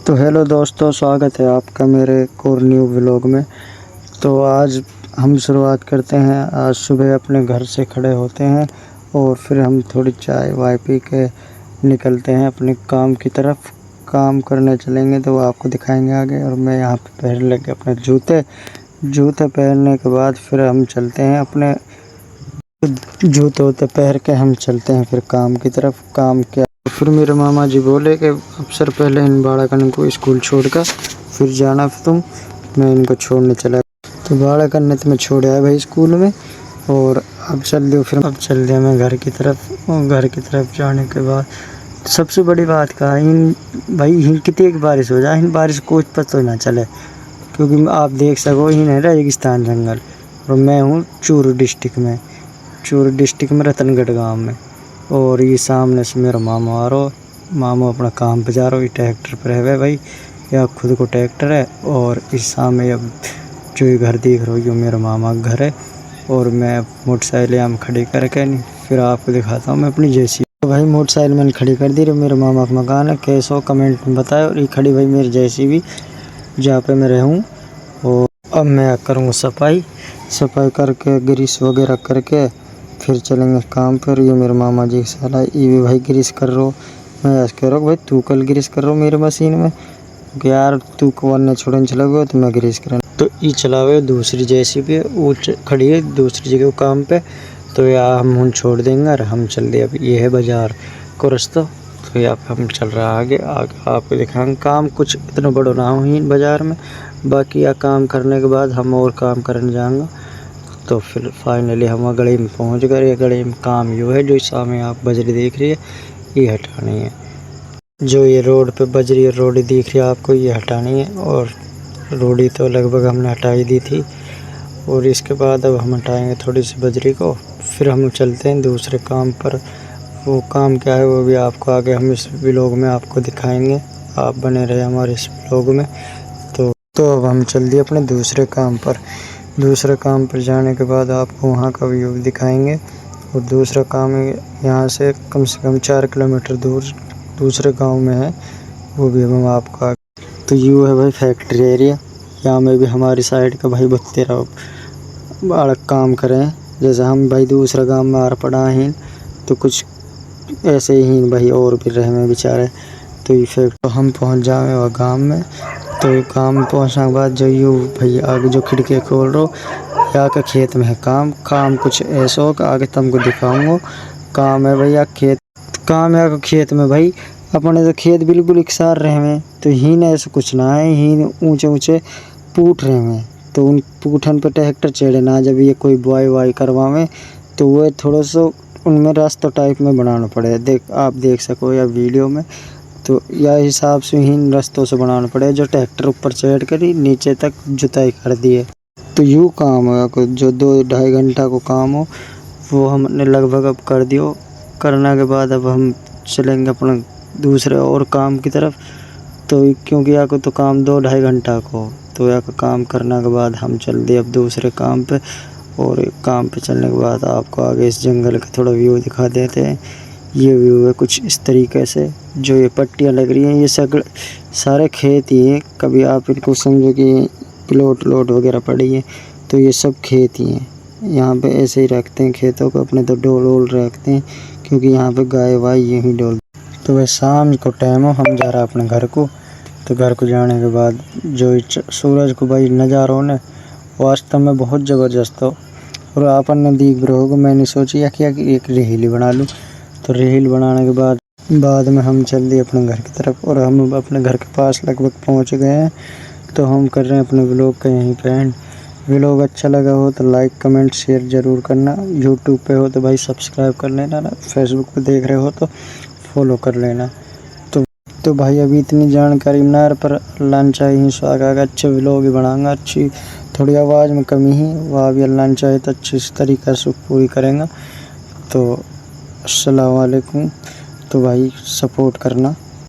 तो हेलो दोस्तों, स्वागत है आपका मेरे एक और न्यू व्लॉग में। तो आज हम शुरुआत करते हैं। आज सुबह अपने घर से खड़े होते हैं और फिर हम थोड़ी चाय वाय पी के निकलते हैं अपने काम की तरफ। काम करने चलेंगे तो आपको दिखाएंगे आगे। और मैं यहाँ पे पहन लेंगे अपने जूते पहनने के बाद फिर हम चलते हैं अपने जूते पहन के हम चलते हैं फिर काम की तरफ। काम क्या फिर मेरे मामा जी बोले कि अफसर पहले इन बाड़ाकन को स्कूल छोड़कर फिर जाना तुम। मैं इनको छोड़ने चला। तो बाड़ाकन ने तो मैं छोड़ आया भाई स्कूल में। और अब चल दिया मैं घर की तरफ। और घर की तरफ जाने के बाद सबसे बड़ी बात कहा इन भाई इन कितनी एक बारिश हो जाए, इन बारिश को पता ना चले, क्योंकि आप देख सको इन है रेगिस्तान जंगल। और मैं हूँ चूरू डिस्ट्रिक्ट में रतनगढ़ गांव में। और ये सामने से मेरा मामा आ रहा, मामा अपना काम पे जा रहा, ये ट्रैक्टर पर है भाई, या खुद को ट्रैक्टर है। और इस सामने अब जो ये घर देख रहा हो ये मेरा मामा का घर है। और मैं मोटरसाइकिल यहाँ खड़ी करके नहीं फिर आपको दिखाता हूँ मैं अपनी जेसीबी। तो भाई मोटरसाइकिल मैंने खड़ी कर दी। मेरे मामा का मकान है, कैसे हो कमेंट में बताए। और ये खड़ी भाई मेरी जेसीबी जहाँ पे मैं रहूँ। और अब मैं करूँगा सफाई करके ग्रीस वगैरह करके फिर चलेंगे काम पर। ये मेरे मामा जी साला ये भी भाई ग्रीस कर रहा हो। मैं ऐसे कह रहा हूँ भाई तू कल ग्रीस कर रहा हो मेरी मशीन में, कि यार तू कौन ने छोड़ने चला गया तो मैं ग्रीस करा। तो ये चलावे दूसरी जेसीबी वो खड़ी है दूसरी जगह काम पे। तो यार हम उन छोड़ देंगे और हम चल दे। अब ये है बाजार को रास्ता। तो यहाँ पे हम चल रहा आगे आपको दिखाएंगे। काम कुछ इतना बड़ा ना हो ही बाज़ार में, बाकी यह काम करने के बाद हम और काम करने जाएंगे। तो फिर फाइनली हम गली में पहुंच गए। गली में काम यूँ है, जो सामने आप बजरी देख रही है ये हटानी है। जो ये रोड पे बजरी रोडी दिख रही है आपको ये हटानी है। और रोडी तो लगभग हमने हटाई दी थी। और इसके बाद अब हम हटाएंगे थोड़ी सी बजरी को, फिर हम चलते हैं दूसरे काम पर। वो काम क्या है वो भी आपको आगे हम इस व्लॉग में आपको दिखाएंगे। आप बने रहे हमारे इस व्लॉग में। तो अब हम चल दिए अपने दूसरे काम पर जाने के बाद आपको वहाँ का व्यू दिखाएंगे। और दूसरा काम यहाँ से कम 4 किलोमीटर दूर दूसरे गांव में है, वो भी हम आपका। तो यू है भाई फैक्ट्री एरिया। यहाँ में भी हमारी साइड का भाई बत्तेरा बड़ा काम करें। जैसे हम भाई दूसरा गांव में आर पड़ा हैं तो कुछ ऐसे ही भाई और भी रहे में बेचारे। तो ये फैक्ट्री हम पहुँच जाए वह गाँव में। तो काम पहुँचने के बाद जो यू भाई आगे जो खिड़की खोल रहा हो यहाँ का खेत में है काम कुछ ऐसा हो आगे तुमको दिखाऊंगा। काम है भैया खेत में भाई अपने तो खेत बिल्कुल इकसार रहे में। तो हीन ऐसा कुछ ना है, हीन ऊंचे पूठ रहे में। तो उन पूठन पर ट्रैक्टर चढ़े ना जब ये कोई बुआई वाई करवावे तो वो थोड़ा सा उनमें रास्ता टाइप में बनाना पड़े। आप देख सको या वीडियो में। तो यह हिसाब से ही रास्तों से बनाना पड़े जो ट्रैक्टर ऊपर चढ़ कर ही नीचे तक जुताई कर दिए। तो यूँ काम है जो 2-2.5 घंटा को काम हो वो हमने लगभग अब कर दियो। करने के बाद अब हम चलेंगे अपना दूसरे और काम की तरफ। तो क्योंकि यहाँ को तो काम 2-2.5 घंटा को, तो यहाँ का काम करने के बाद हम चल दिए अब दूसरे काम पे। और काम पे चलने के बाद आपको आगे इस जंगल का थोड़ा व्यू दिखा देते हैं। ये व्यू है कुछ इस तरीके से। जो ये पट्टियाँ लग रही हैं ये सारे खेत ही हैं। कभी आप इनको समझो कि प्लॉट वगैरह पड़ी हैं तो ये सब खेत ही हैं। यहाँ पे ऐसे ही रखते हैं खेतों को अपने। तो डोल रखते हैं क्योंकि यहाँ पे गाय वाय यही डोल। तो वह शाम को टाइम हो हम जा रहा अपने घर को। तो घर को जाने के बाद जो सूरज को भाई नज़ारा हो ना वास्तव में बहुत ज़बरदस्त हो। और आपन ने देख रहे होगा मैंने सोची कि एक रेहली बना लूँ। तो रेहल बनाने के बाद में हम चल दिए अपने घर की तरफ। और हम अपने घर के पास लगभग पहुंच गए हैं। तो हम कर रहे हैं अपने व्लॉग का यहीं पे एंड। व्लॉग अच्छा लगा हो तो लाइक कमेंट शेयर ज़रूर करना। यूट्यूब पे हो तो भाई सब्सक्राइब कर लेना ना, फेसबुक पे देख रहे हो तो फॉलो कर लेना। तो भाई अभी इतनी जानकारी ना पर अल्लाह चाहिए स्वागत अच्छे व्लॉग ही बनाऊंगा। अच्छी थोड़ी आवाज़ में कमी ही वह भी अल्लाह चाहे तो अच्छी तरीक़े से पूरी करेंगे। तो अस्सलाम वालेकुम। तो भाई सपोर्ट करना।